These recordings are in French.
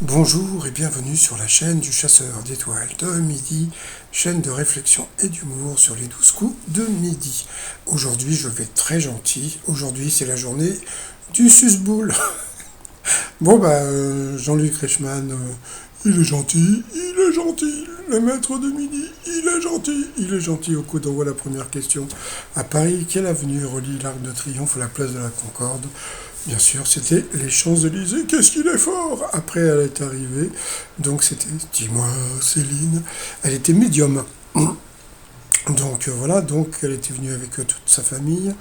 Bonjour et bienvenue sur la chaîne du chasseur d'étoiles de midi, chaîne de réflexion et d'humour sur les 12 coups de midi. Aujourd'hui je vais être très gentil, aujourd'hui c'est la journée du susboule. Jean-Luc Reichmann, il est gentil, le maître de midi, il est gentil. Au coup d'envoi la première question. À Paris, quelle avenue relie l'Arc de Triomphe à la place de la Concorde? Bien sûr, c'était les Champs-Élysées. Qu'est-ce qu'il est fort! Après, elle est arrivée. Donc, c'était Dis-moi, Céline. Elle était médium. Donc elle était venue avec toute sa famille.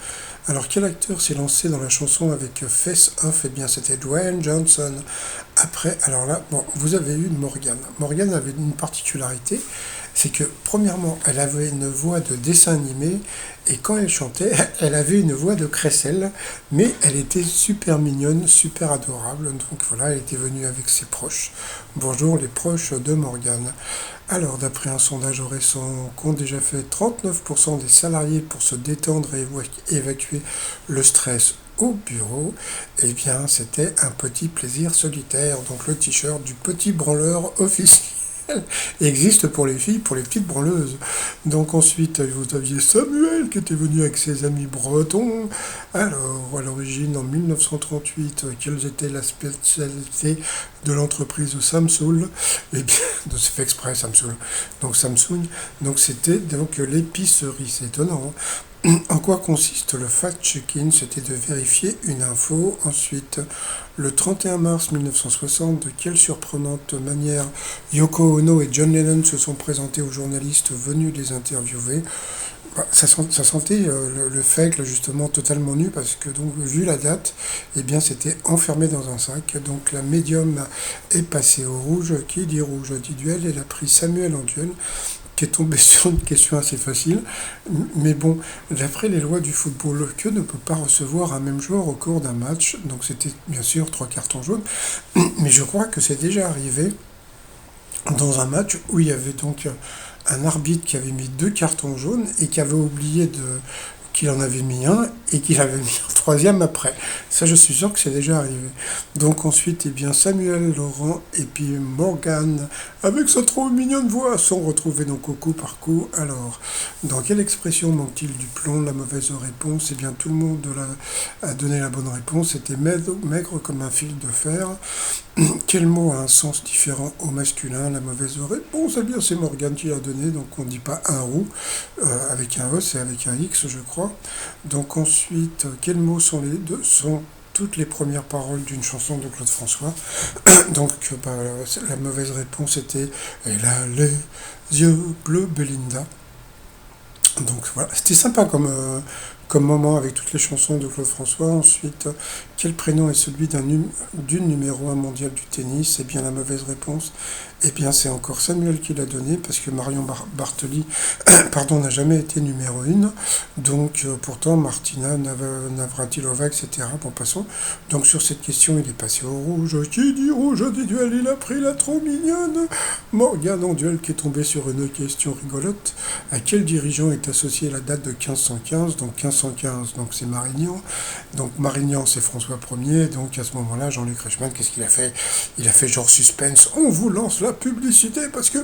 Alors, quel acteur s'est lancé dans la chanson avec Face Off? Eh bien, c'était Dwayne Johnson. Après, alors là, bon, vous avez eu Morgane. Morgane avait une particularité, c'est que, premièrement, elle avait une voix de dessin animé, et quand elle chantait, elle avait une voix de crécelle, mais elle était super mignonne, super adorable. Donc voilà, elle était venue avec ses proches. Bonjour les proches de Morgane. Alors, d'après un sondage récent, qu'ont déjà fait 39% des salariés pour se détendre et évacuer le stress au bureau, eh bien, c'était un petit plaisir solitaire. Donc, le t-shirt du petit branleur officiel existe pour les filles, pour les petites branleuses. Donc ensuite, vous aviez Samuel qui était venu avec ses amis bretons. Alors, à l'origine, en 1938, quelles étaient la spécialité de l'entreprise Samsung? Eh bien, c'est fait exprès Samsung. Donc Samsung, donc c'était donc l'épicerie, c'est étonnant, hein. En quoi consiste le fact-checking? C'était de vérifier une info. Ensuite, le 31 mars 1960, de quelle surprenante manière Yoko Ono et John Lennon se sont présentés aux journalistes venus les interviewer? Ça sentait le fake justement totalement nu parce que donc vu la date, eh bien c'était enfermé dans un sac. Donc la médium est passée au rouge. Qui dit rouge dit duel. Elle a pris Samuel en duel, qui est tombé sur une question assez facile. Mais bon, d'après les lois du football, que ne peut pas recevoir un même joueur au cours d'un match? Donc c'était bien sûr 3 cartons jaunes. Mais je crois que c'est déjà arrivé dans un match où il y avait donc un arbitre qui avait mis 2 cartons jaunes et qui avait oublié qu'il en avait mis un et qu'il avait mis un troisième après. Ça, je suis sûr que c'est déjà arrivé. Donc ensuite, eh bien, Samuel Laurent et puis Morgane, avec sa trop mignonne voix, sont retrouvés donc au coup par coup. Alors, dans quelle expression manque-t-il du plomb? La mauvaise réponse, eh bien, tout le monde a donné la bonne réponse. C'était maigre comme un fil de fer. Quel mot a un sens différent au masculin? La mauvaise réponse, eh bien, c'est Morgane qui l'a donné. Donc, on ne dit pas un roux avec un E, c'est avec un X, je crois. Donc, ensuite, quels mots sont les deux? Sont toutes les premières paroles d'une chanson de Claude François. Donc, la mauvaise réponse était Elle a les yeux bleus, Belinda. Donc voilà, c'était sympa comme moment avec toutes les chansons de Claude François. Ensuite, quel prénom est celui d'une numéro 1 mondial du tennis? Eh bien, la mauvaise réponse, eh bien, c'est encore Samuel qui l'a donné, parce que Marion Bartoli pardon, n'a jamais été numéro 1. Donc, pourtant, Martina Navratilova, etc. Bon, passons. Donc, sur cette question, il est passé au rouge. Qui dit rouge dit duel? Il a pris la trop mignonne Morgane en duel, qui est tombé sur une question rigolote. À quel dirigeant est associée la date de 1515? Donc 1515, donc c'est Marignan. Donc Marignan, c'est François Ier. Donc à ce moment-là, Jean-Luc Reichmann, qu'est-ce qu'il a fait? Il a fait genre suspense. On vous lance la publicité parce que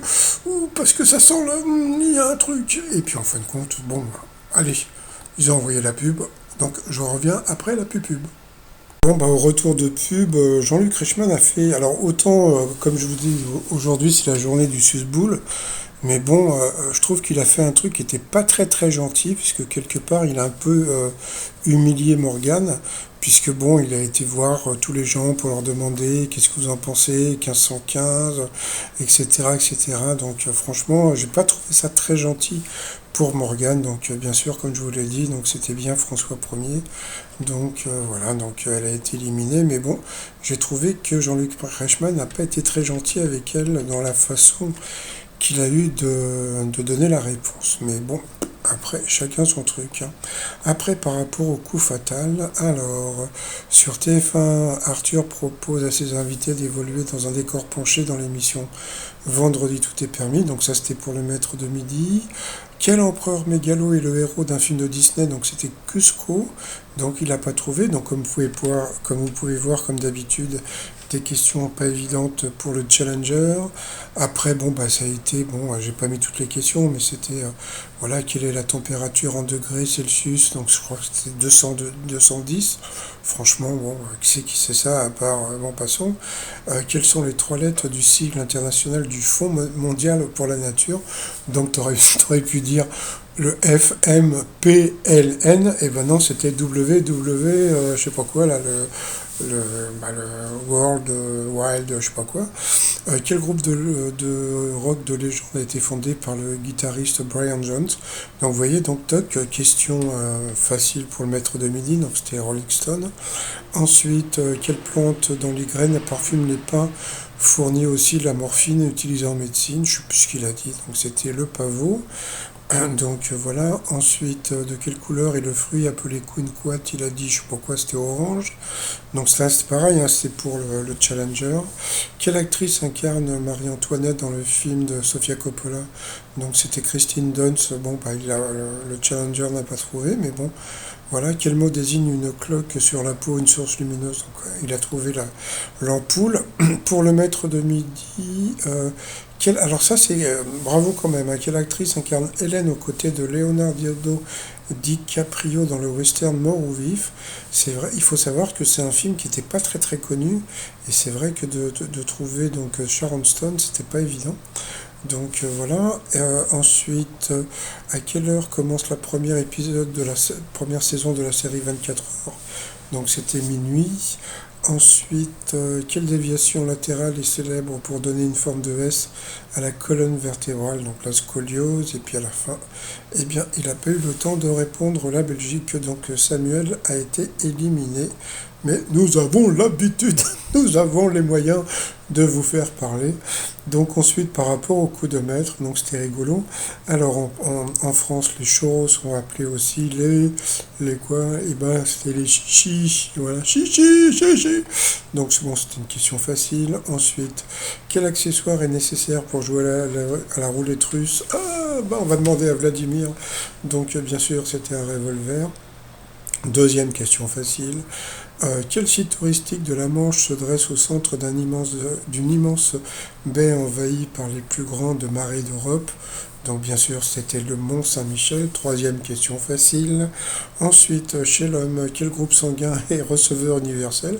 ça sent il y a un truc. Et puis en fin de compte, bon, allez, ils ont envoyé la pub. Donc je reviens après la pub. Bon, au retour de pub, Jean-Luc Reichmann a fait. Alors, autant, comme je vous dis, aujourd'hui, c'est la journée du susboule. Mais bon, je trouve qu'il a fait un truc qui était pas très très gentil, puisque quelque part, il a un peu humilié Morgane, puisque bon, il a été voir tous les gens pour leur demander qu'est-ce que vous en pensez, 1515, etc., etc. Donc, franchement, j'ai pas trouvé ça très gentil pour Morgane. Donc, bien sûr, comme je vous l'ai dit, donc c'était bien François Ier. Donc voilà, donc elle a été éliminée, mais bon, j'ai trouvé que Jean-Luc Reichmann n'a pas été très gentil avec elle dans la façon qu'il a eu de donner la réponse. Mais bon, après, chacun son truc, hein. Après, par rapport au coup fatal, alors, sur TF1, Arthur propose à ses invités d'évoluer dans un décor penché dans l'émission Vendredi tout est permis, donc ça c'était pour le maître de midi. Quel empereur mégalo est le héros d'un film de Disney? Donc c'était Cusco, donc il n'a pas trouvé. Donc comme vous pouvez voir, comme d'habitude, des questions pas évidentes pour le Challenger. Après, bon, bah, ça a été, bon, j'ai pas mis toutes les questions, mais c'était, voilà, quelle est la température en degrés Celsius? Donc, je crois que c'était 210. Franchement, bon, qui sait ça, à part, bon, passons. Quelles sont les trois lettres du sigle international du Fonds mondial pour la nature? Donc, t'aurais pu dire le FMPLN, et ben non, c'était WW, je sais pas quoi, là, le World Wild, je sais pas quoi. Quel groupe de rock de légende a été fondé par le guitariste Brian Jones? Donc vous voyez, donc toc, question facile pour le maître de midi, donc c'était Rolling Stone. Ensuite, quelle plante dont les graines parfument les pins fournit aussi de la morphine utilisée en médecine? Je sais plus ce qu'il a dit, donc c'était le pavot. Donc voilà, ensuite de quelle couleur est le fruit appelé kumquat? Il a dit, je sais pas pourquoi, c'était orange. Donc ça c'est pareil, hein, c'est pour le Challenger. Quelle actrice incarne Marie-Antoinette dans le film de Sofia Coppola? Donc c'était Christine Dunst. Bon, bah, le Challenger n'a pas trouvé, mais bon, voilà. Quel mot désigne une cloque sur la peau, une source lumineuse? Donc il a trouvé l'ampoule. Pour le maître de midi, alors ça c'est bravo quand même, hein. Quelle actrice incarne Hélène aux côtés de Leonardo DiCaprio dans le western Mort ou Vif? C'est vrai, il faut savoir que c'est un film qui n'était pas très très connu, et c'est vrai que de trouver donc Sharon Stone, c'était pas évident. Donc voilà. Ensuite, à quelle heure commence la première épisode de première saison de la série 24 heures? Donc c'était minuit. Ensuite, quelle déviation latérale est célèbre pour donner une forme de S à la colonne vertébrale, donc la scoliose? Et puis à la fin, eh bien, il n'a pas eu le temps de répondre, la Belgique, donc Samuel a été éliminé. Mais nous avons l'habitude, nous avons les moyens de vous faire parler. Donc ensuite, par rapport au coup de maître, donc c'était rigolo. Alors en France, les chorros sont appelés aussi les quoi? Et ben c'était les chichis, voilà, chichi, chichi. Donc c'est bon, c'était une question facile. Ensuite, quel accessoire est nécessaire pour jouer à la roulette russe? Ah, bah on va demander à Vladimir. Donc bien sûr, c'était un revolver. Deuxième question facile. Quel site touristique de la Manche se dresse au centre d'une immense baie envahie par les plus grandes marées d'Europe? Donc bien sûr, c'était le Mont Saint-Michel. Troisième question facile. Ensuite, chez l'homme, quel groupe sanguin est receveur universel?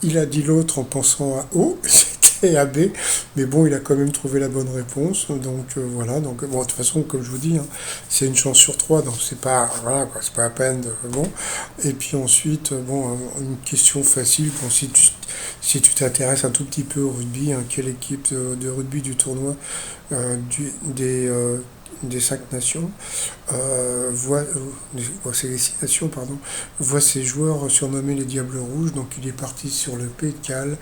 Il a dit l'autre en pensant à O, c'était AB, mais bon, il a quand même trouvé la bonne réponse, donc voilà. Donc bon, de toute façon, comme je vous dis, hein, c'est une chance sur trois, donc c'est pas, voilà, quoi, c'est pas à peine de, bon. Et puis ensuite, bon, une question facile, bon, si tu t'intéresses un tout petit peu au rugby, hein, quelle équipe de rugby du tournoi des cinq nations c'est les six nations, pardon, voit ses joueurs surnommés les Diables Rouges. Donc il est parti sur le Pays de Galles,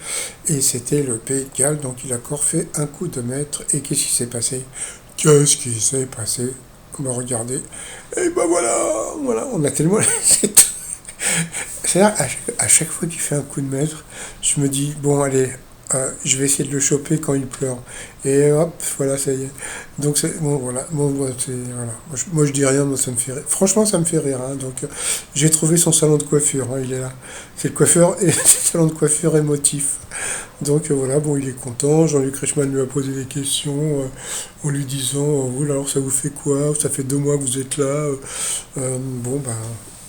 et c'était le Pays de Galles, donc il a encore fait un coup de maître. Et qu'est-ce qui s'est passé? Qu'est-ce qui s'est passé? On va regarder. Et ben voilà, on a tellement... C'est-à-dire, à chaque fois qu'il fait un coup de maître, je me dis, bon, allez, je vais essayer de le choper quand il pleure. Et hop, voilà, ça y est. Donc, c'est, bon, voilà. Bon, voilà. Moi, je dis rien, moi, ça me fait rire. Franchement, ça me fait rire, hein. Donc, j'ai trouvé son salon de coiffure, hein, il est là. C'est le coiffeur, et c'est le salon de coiffure émotif. Donc, voilà, bon, il est content. Jean-Luc Reichmann lui a posé des questions en lui disant, vous, alors, ça vous fait quoi? Ça fait 2 mois que vous êtes là. Bon, ben...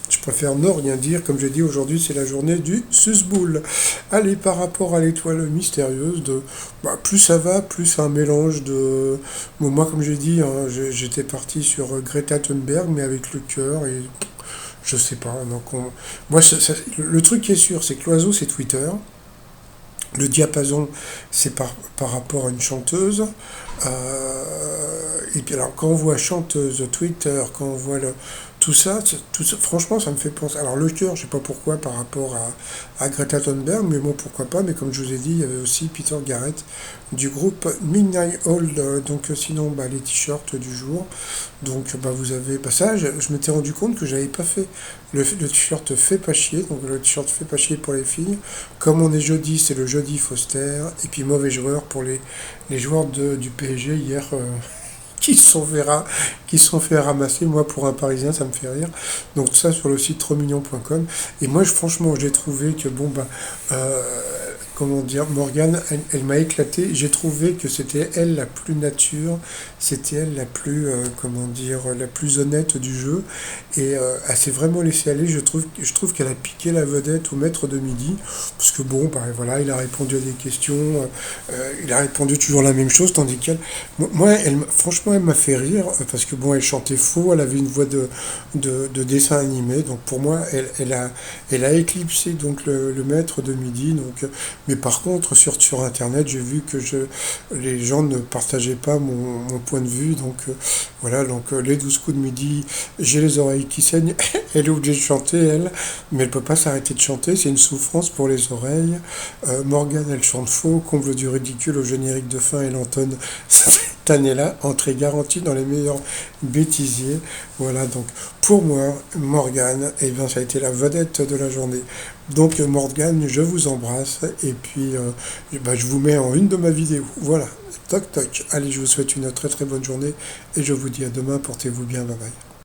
Je préfère ne rien dire, comme j'ai dit, aujourd'hui c'est la journée du susboule. Allez, par rapport à l'étoile mystérieuse, plus ça va, plus c'est un mélange de... Bon, moi, comme j'ai dit, hein, j'étais parti sur Greta Thunberg, mais avec le cœur, et je sais pas. Donc moi, le truc qui est sûr, c'est que l'oiseau, c'est Twitter. Le diapason, c'est par rapport à une chanteuse. Et puis alors, quand on voit chanteuse, Twitter, quand on voit tout ça, franchement, ça me fait penser. Alors, le cœur, je sais pas pourquoi par rapport à Greta Thunberg, mais bon, pourquoi pas. Mais comme je vous ai dit, il y avait aussi Peter Garrett du groupe Midnight Oil. Donc, sinon, bah, les t-shirts du jour. Donc, bah, vous avez. Bah, ça, je m'étais rendu compte que j'avais pas fait le t-shirt fait pas chier. Donc, le t-shirt fait pas chier pour les filles. Comme on est jeudi, c'est le jeudi Foster. Et puis, mauvais joueur pour les joueurs du PSG hier. Qui se sont fait ramasser. Moi, pour un Parisien, ça me fait rire. Donc ça sur le site trotsmignon.com. Et moi, franchement, j'ai trouvé que bon, bah, comment dire, Morgane, elle m'a éclaté. J'ai trouvé que c'était elle la plus nature, c'était elle la plus, comment dire, la plus honnête du jeu. Et elle s'est vraiment laissée aller. Je trouve qu'elle a piqué la vedette au maître de midi. Parce que bon, bah, voilà, il a répondu à des questions, il a répondu toujours la même chose, tandis qu'elle, moi, franchement, elle m'a fait rire, parce que bon, elle chantait faux, elle avait une voix de dessin animé. Donc pour moi, elle a éclipsé donc le maître de midi. Donc, mais par contre, sur Internet, j'ai vu que les gens ne partageaient pas mon point de vue. Donc voilà, donc les 12 coups de midi, j'ai les oreilles qui saignent. Elle est obligée de chanter, elle, mais elle peut pas s'arrêter de chanter. C'est une souffrance pour les oreilles. Morgane, elle chante faux, comble du ridicule au générique de fin, elle entonne cette année-là, entrée garantie dans les meilleurs bêtisiers. Voilà, donc pour moi, Morgane, eh bien, ça a été la vedette de la journée. Donc Morgane, je vous embrasse et puis eh ben, je vous mets en une de ma vidéo. Voilà, toc toc. Allez, je vous souhaite une très très bonne journée et je vous dis à demain, portez-vous bien, bye bye.